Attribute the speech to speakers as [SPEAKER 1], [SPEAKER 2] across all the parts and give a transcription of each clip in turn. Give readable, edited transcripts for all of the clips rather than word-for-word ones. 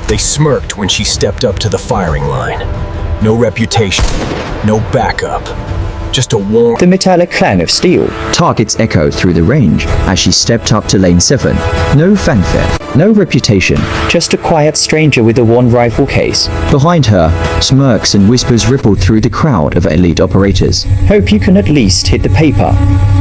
[SPEAKER 1] They smirked when she stepped up to the firing line. No reputation, no backup, just a warm...
[SPEAKER 2] The metallic clang of steel. Targets echoed through the range as she stepped up to lane 7. No fanfare, no reputation, just a quiet stranger with a one rifle case. Behind her, smirks and whispers rippled through the crowd of elite operators. Hope you can at least hit the paper.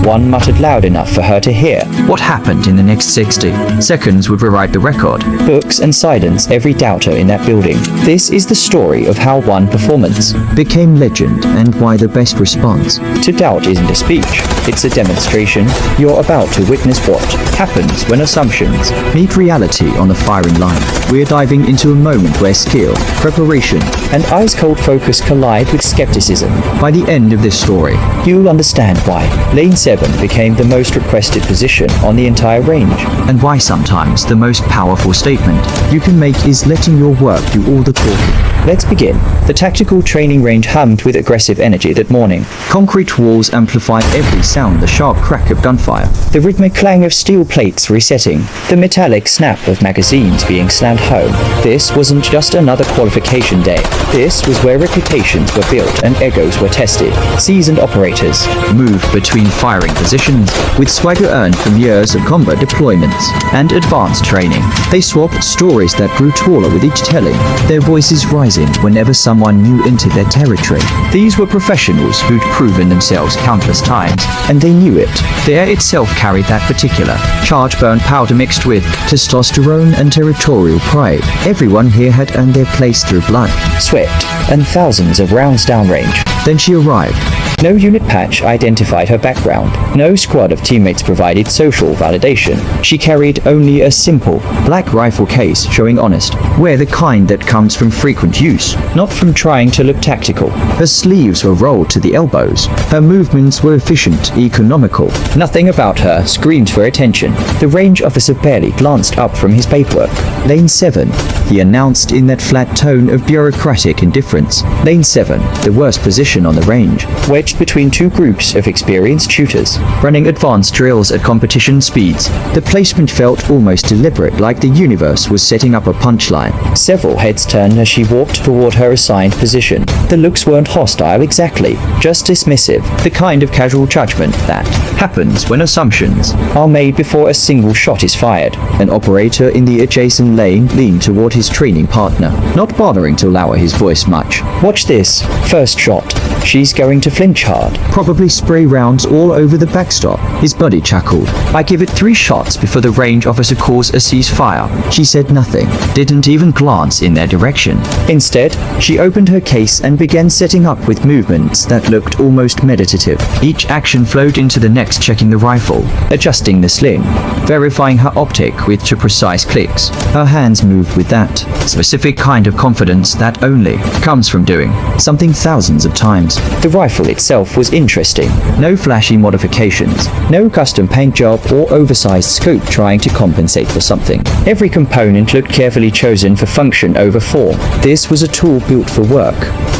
[SPEAKER 2] One muttered loud enough for her to hear. What happened in the next 60 seconds would rewrite the record. Books and silence every doubter in that building. This is the story of how one performance became legend and why the best response to doubt isn't a speech, it's a demonstration. You're about to witness what happens when assumptions meet reality on the firing line. We're diving into a moment where skill, preparation, and ice-cold focus collide with skepticism. By the end of this story, you'll understand why Lane 7 became the most requested position on the entire range, and why sometimes the most powerful statement you can make is letting your work do all the talking. Let's begin. The tactical training range hummed with aggressive energy that morning. Concrete walls amplified every sound, the sharp crack of gunfire, the rhythmic clang of steel plates resetting, the metallic snap of magazines being slammed home. This wasn't just another qualification day. This was where reputations were built and egos were tested. Seasoned operators moved between firing positions with swagger earned from years of combat deployments and advanced training. They swapped stories that grew taller with each telling, their voices rising whenever someone new entered their territory. These were professionals who'd proven themselves countless times, and they knew it. The air itself carried that particular charge-burned powder mixed with testosterone and territorial pride. Everyone here had earned their place through blood, sweat, and thousands of rounds downrange. Then she arrived. No unit patch identified her background. No squad of teammates provided social validation. She carried only a simple, black rifle case showing honest wear, the kind that comes from frequent use, not from trying to look tactical. Her sleeves were rolled to the elbows. Her movements were efficient, economical. Nothing about her screamed for attention. The range officer barely glanced up from his paperwork. Lane 7, he announced in that flat tone of bureaucratic indifference. Lane 7, the worst position on the range, wedged between two groups of experienced shooters, running advanced drills at competition speeds. The placement felt almost deliberate, like the universe was setting up a punchline. Several heads turned as she walked toward her assigned position. The looks weren't hostile exactly, just dismissive, the kind of casual judgment that happens when assumptions are made before a single shot is fired. An operator in the adjacent lane leaned toward his training partner, not bothering to lower his voice much. Watch this. First shot. She's going to flinch hard. Probably spray rounds all over the backstop. His buddy chuckled. I give it 3 shots before the range officer calls a ceasefire. She said nothing, didn't even glance in their direction. Instead, she opened her case and began setting up with movements that looked almost meditative. Each action flowed into the next, checking the rifle, adjusting the sling, verifying her optic with 2 precise clicks. Her hands moved with that specific kind of confidence that only comes from doing something thousands of times. The rifle itself was interesting. No flashy modifications, no custom paint job or oversized scope trying to compensate for something. Every component looked carefully chosen for function over form. This was a tool built for work,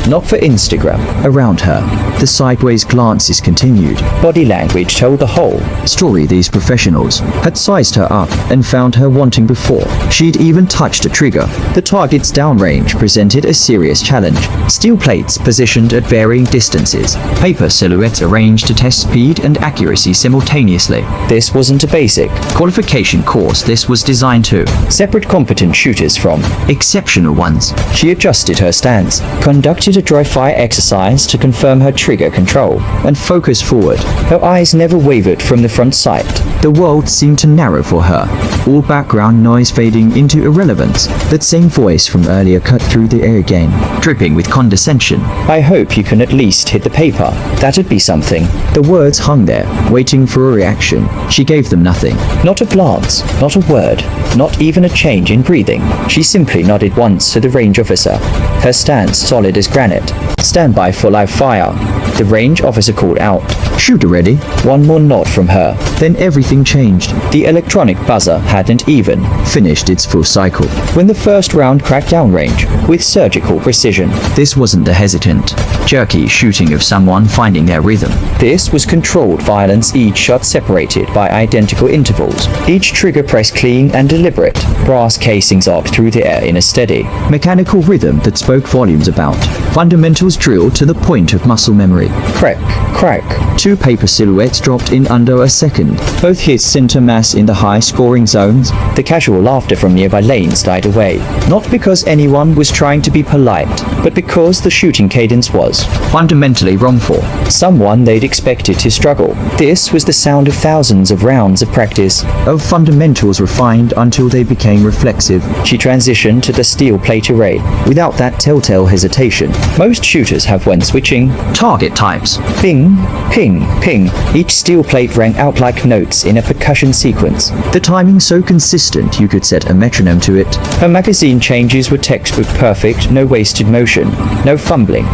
[SPEAKER 2] not for Instagram. Around her, the sideways glances continued. Body language told the whole story. These professionals had sized her up and found her wanting before she'd even touched a trigger. The target's downrange presented a serious challenge. Steel plates positioned at varying distances, paper silhouettes arranged to test speed and accuracy simultaneously. This wasn't a basic qualification course. This was designed to separate competent shooters from exceptional ones. She adjusted her stance, conducted a dry fire exercise to confirm her trigger control, and focused forward. Her eyes never wavered from the front sight. The world seemed to narrow for her, all background noise fading into irrelevance. That same voice from earlier cut through the air again, dripping with condescension. I hope you can at least hit the paper. That'd be something. The words hung there, waiting for a reaction. She gave them nothing. Not a glance, not a word, not even a change in breathing. She simply nodded once to the range officer, her stance solid as granite. Stand by for live fire. The range officer called out. Shooter ready? One more nod from her. Then everything changed. The electronic buzzer hadn't even finished its full cycle when the first round crackdown range with surgical precision. This wasn't the hesitant, jerky shooting of someone finding their rhythm. This was controlled violence, each shot separated by identical intervals, each trigger press clean and deliberate, brass casings arced through the air in a steady, mechanical rhythm that spoke volumes about fundamentals drilled to the point of muscle memory. Crack, crack. Two paper silhouettes dropped in under a second. Both hit center mass in the high-scoring zones. The casual laughter from nearby lanes died away, not because anyone was trying to be polite, but because the shooting cadence was fundamentally wrongful. Someone they'd expected to struggle. This was the sound of thousands of rounds of practice, of fundamentals refined until they became reflexive. She transitioned to the steel plate array without that telltale hesitation most shooters have when switching target types. Ping, ping, ping. Each steel plate rang out like notes in a percussion sequence. The timing so consistent you could set a metronome to it. Her magazine changes were textbook perfect, no wasted motion, no fumbling,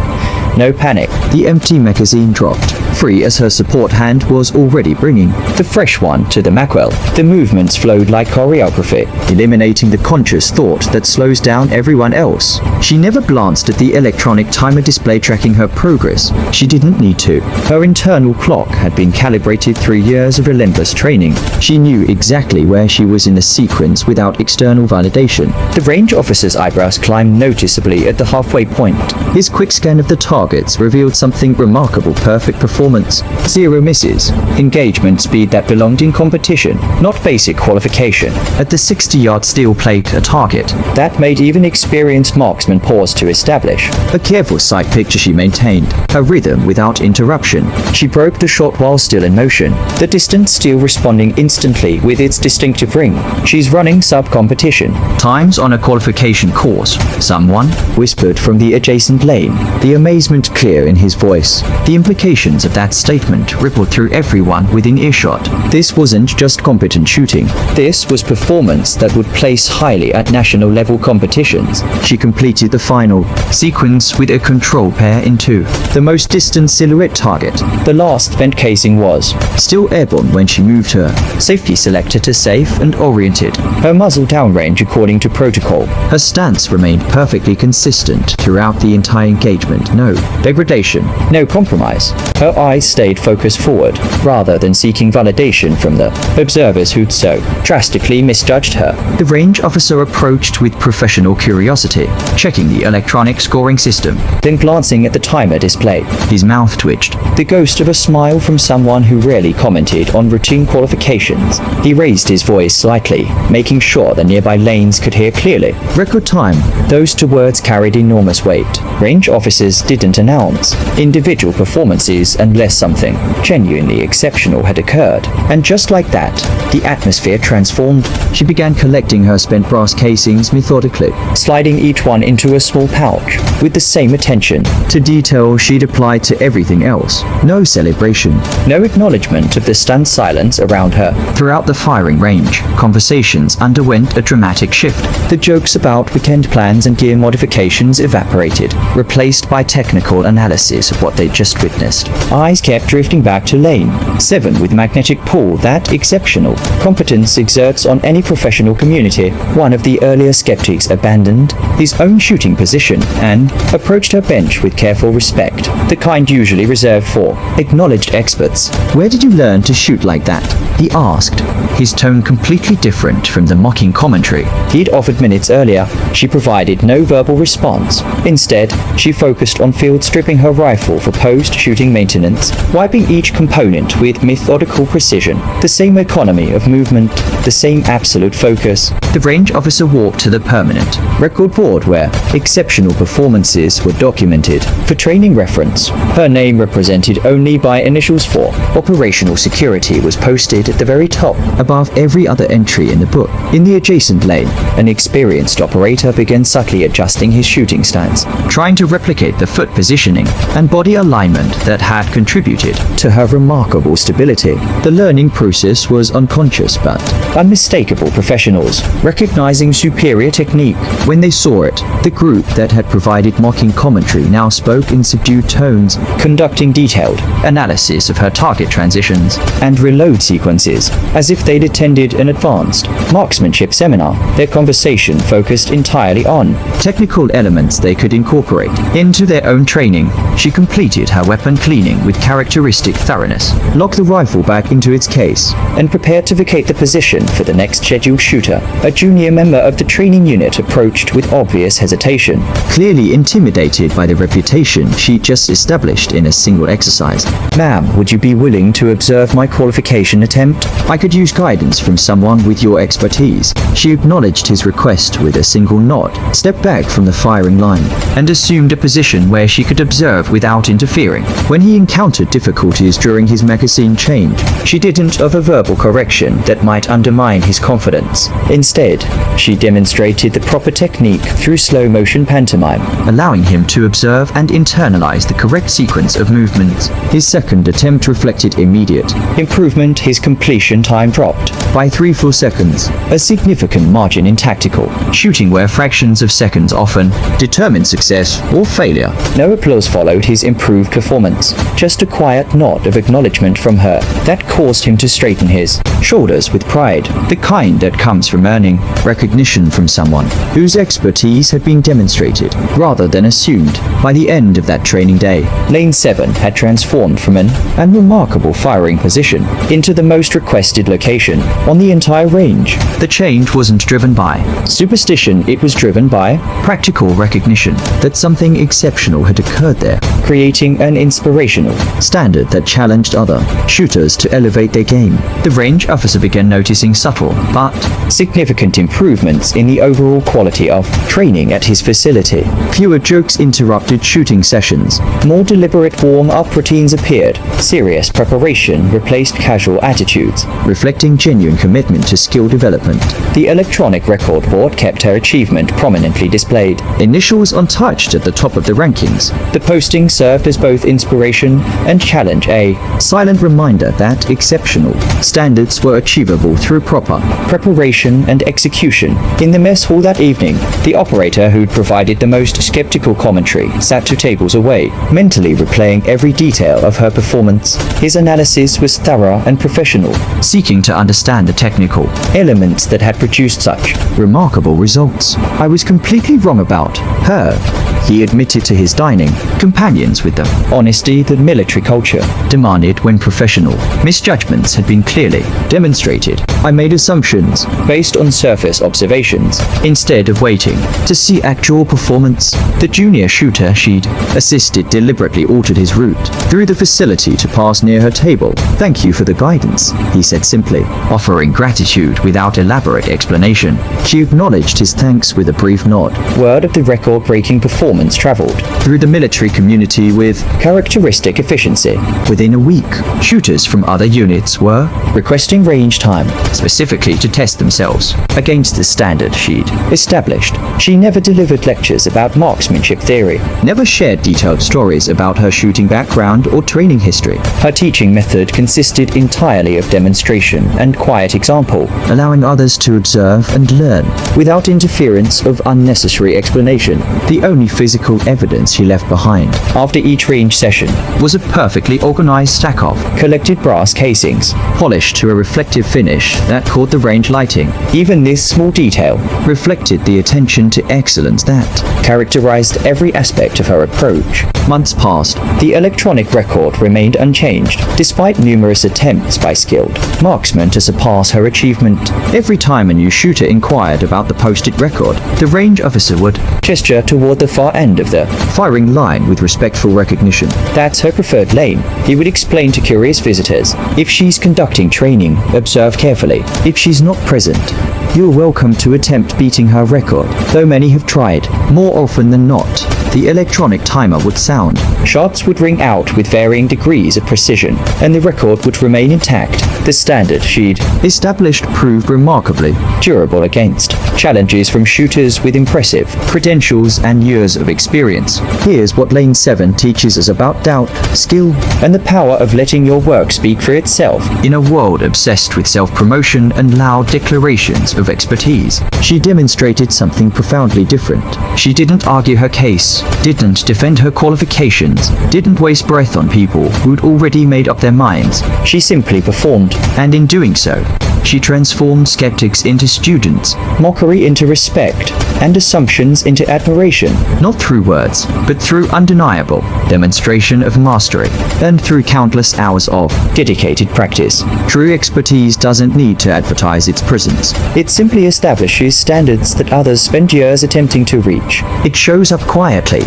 [SPEAKER 2] no panic. The empty magazine dropped, free as her support hand was already bringing the fresh one to the Macwell. The movements flowed like choreography, eliminating the conscious thought that slows down everyone else. She never glanced at the electronic timer display tracking her progress. She didn't need to. Her internal clock had been calibrated through years of relentless training. She knew exactly where she was in the sequence without external validation. The range officer's eyebrows climbed noticeably at the halfway point. His quick scan of the targets revealed something remarkable: perfect performance, 0 misses, engagement speed that belonged in competition, not basic qualification. At the 60-yard steel plate, a target that made even experienced marksmen pause to establish. A careful sight picture she maintained, her rhythm without interruption. She broke the shot while still in motion, the distant steel responding instantly with its distinctive ring. She's running sub-competition. Times on a qualification course, someone whispered from the adjacent lane, the amazement clear in his voice. The implications of that statement rippled through everyone within earshot. This wasn't just competent shooting. This was performance that would place highly at national level competitions. She completed the final sequence with a control pair in 2. The most distant silhouette target, the last vent casing, was still airborne when she moved her safety selector to safe and oriented. Her muzzle downrange according to protocol. Her stance remained perfectly consistent throughout the entire engagement. No degradation, no compromise. Her eyes stayed focused forward, rather than seeking validation from the observers who'd so drastically misjudged her. The range officer approached with professional curiosity, checking the electronic scoring system, then glancing at the timer display. His mouth twitched, the ghost of a smile from someone who rarely commented on routine qualifications. He raised his voice slightly, making sure the nearby lanes could hear clearly. Record time. Those 2 words carried enormous weight. Range officers didn't announce individual performances unless something genuinely exceptional had occurred. And just like that, the atmosphere transformed. She began collecting her spent brass casings methodically, sliding each one into a small pouch, with the same attention to detail she'd applied to everything else. No celebration, no acknowledgement of the stunned silence around her. Throughout the firing range, conversations underwent a dramatic shift. The jokes about weekend plans and gear modifications evaporated, replaced by technical analysis of what they'd just witnessed. Eyes kept drifting back to lane 7 with magnetic pull that exceptional competence exerts on any professional community. One of the earlier skeptics abandoned his own shooting position and approached her bench with careful respect, the kind usually reserved for acknowledged experts. "Where did you learn to shoot like that?" he asked, his tone completely different from the mocking commentary he'd offered minutes earlier. She provided no verbal response. Instead, she focused on field stripping her rifle for post-shooting maintenance, wiping each component with methodical precision. The same economy of movement, the same absolute focus. The range officer walked to the permanent record board where exceptional performances were documented for training reference. Her name, represented only by initials for operational security, was posted at the very top, above every other entry in the book. In the adjacent lane, an experienced operator began subtly adjusting his shooting stance, trying to replicate the foot positioning and body alignment that had contributed to her remarkable stability. The learning process was unconscious but unmistakable. Professionals recognizing superior technique when they saw it. The group that had provided mocking commentary now spoke in subdued tones, conducting detailed analysis of her target transitions and reload sequences as if they'd attended an advanced marksmanship seminar. Their conversation focused entirely on technical elements they could incorporate into their own training. She completed her weapon cleaning with characteristic thoroughness, locked the rifle back into its case, and prepared to vacate the position for the next scheduled shooter. A junior member of the training unit approached with obvious hesitation, clearly intimidated by the reputation she'd just established in a single exercise. "Ma'am, would you be willing to observe my qualification attempt? I could use guidance from someone with your expertise." She acknowledged his request with a single nod, stepped back from the firing line, and assumed a position where she could observe without interfering. When he encountered difficulties during his magazine change, she didn't offer verbal correction that might undermine his confidence. Instead, she demonstrated the proper technique through slow-motion pantomime, allowing him to observe and internalize the correct sequence of movements. His second attempt reflected immediate improvement. His completion time dropped by 3-4 seconds, a significant margin in tactical shooting where fractions of seconds often determine success or failure. No applause followed his improved performance, just a quiet nod of acknowledgement from her that caused him to straighten his shoulders with pride, the kind that comes from earning recognition from someone whose expertise had been demonstrated rather than assumed. By the end of that training day, Lane 7 had transformed from an unremarkable firing position into the most requested location on the entire range. The change wasn't driven by superstition, it was driven by practical recognition that something exceptional had occurred there, creating an inspirational standard that challenged other shooters to elevate their game. The range officer began noticing subtle but significant improvements in the overall quality of training at his facility. Fewer jokes interrupted shooting sessions, more deliberate warm-up routines appeared, serious preparation replaced casual attitudes, reflecting genuine commitment to skill development. The electronic record board kept her achievement prominently displayed, initials untouched at the top of the rankings. The posting served as both inspiration and challenge, a silent reminder that exceptional standards were achievable through proper preparation and execution. In the mess hall that evening, the operator who'd provided the most skeptical commentary sat 2 tables away, mentally replaying every detail of her performance. His analysis was thorough and professional, seeking to understand the technical elements that had produced such remarkable results. "I was completely wrong about her," he admitted to his dining companions with the honesty that military culture demanded when professional misjudgments had been clearly demonstrated. "I made assumptions based on surface observations instead of waiting to see actual performance." The junior shooter she'd assisted deliberately altered his route through the facility to pass near her table. "Thank you for the guidance," he said simply, offering gratitude without elaborate explanation. She acknowledged his thanks with a brief nod. Word of the record-breaking performance traveled through the military community with characteristic efficiency. Within a week, shooters from other units were requesting range time, specifically to test themselves against the standard she'd established. She never delivered lectures about marksmanship theory, never shared detailed stories about her shooting background or training history. Her teaching method consisted entirely of demonstration and quiet example, allowing others to observe and learn without interference of unnecessary explanation. The only physical evidence she left behind after each range session was a perfectly organized stack of collected brass casings, polished to a reflective finish that caught the range lighting. Even this small detail reflected the attention to excellence that characterized every aspect of her approach. Months passed. The electronic record remained unchanged, despite numerous attempts by skilled marksmen to surpass her achievement. Every time a new shooter inquired about the posted record, the range officer would gesture toward the far end of the firing line with respectful recognition. "That's her preferred lane," he would explain to curious visitors. "If she's conducting training, observe carefully. If she's not present, you're welcome to attempt beating her record, though many have tried. More often than not, the electronic timer would sound. Shots would ring out with varying degrees of precision, and the record would remain intact. The standard she'd established proved remarkably durable against challenges from shooters with impressive credentials and years of experience. Here's what Lane 7 teaches us about doubt, skill, and the power of letting your work speak for itself. In a world obsessed with self-promotion and loud declarations of expertise, she demonstrated something profoundly different. She didn't argue her case, didn't defend her qualifications, didn't waste breath on people who'd already made up their minds. She simply performed, and in doing so, she transformed skeptics into students, mockery into respect, and assumptions into admiration, not through words, but through undeniable demonstration of mastery, and through countless hours of dedicated practice. True expertise doesn't need to advertise its presence. It simply establishes standards that others spend years attempting to reach. It shows up quietly,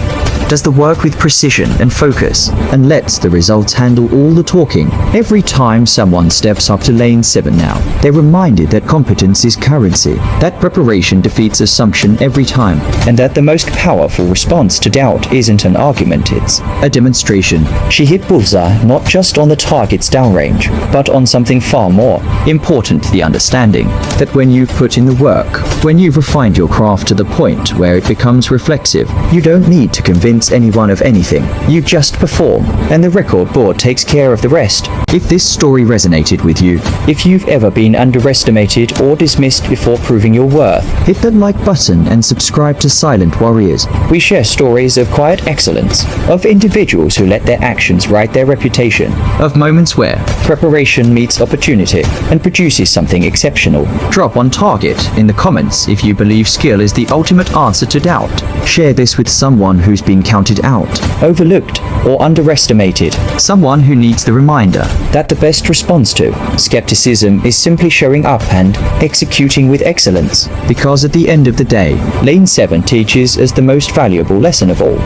[SPEAKER 2] does the work with precision and focus, and lets the results handle all the talking. Every time someone steps up to Lane 7 now, they're reminded that competence is currency, that preparation defeats assumption every time, and that the most powerful response to doubt isn't an argument, it's a demonstration. She hit bullseye not just on the target's downrange, but on something far more important, the understanding that when you've put in the work, when you've refined your craft to the point where it becomes reflexive, you don't need to convince anyone of anything. You just perform, and the record board takes care of the rest. If this story resonated with you, if you've ever been underestimated or dismissed before proving your worth, hit that like button and subscribe to Silent Warriors. We share stories of quiet excellence, of individuals who let their actions write their reputation, of moments where preparation meets opportunity and produces something exceptional. Drop on target in the comments if you believe skill is the ultimate answer to doubt. Share this with someone who's been counted out, overlooked, or underestimated. Someone who needs the reminder that the best response to skepticism is simply showing up and executing with excellence. Because at the end of the day, Lane 7 teaches us the most valuable lesson of all.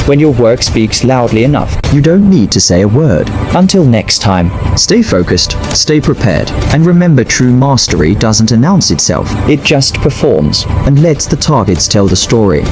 [SPEAKER 2] When your work speaks loudly enough, you don't need to say a word. Until next time, stay focused, stay prepared, and remember, true mastery doesn't announce itself. It just performs and lets the targets tell the story.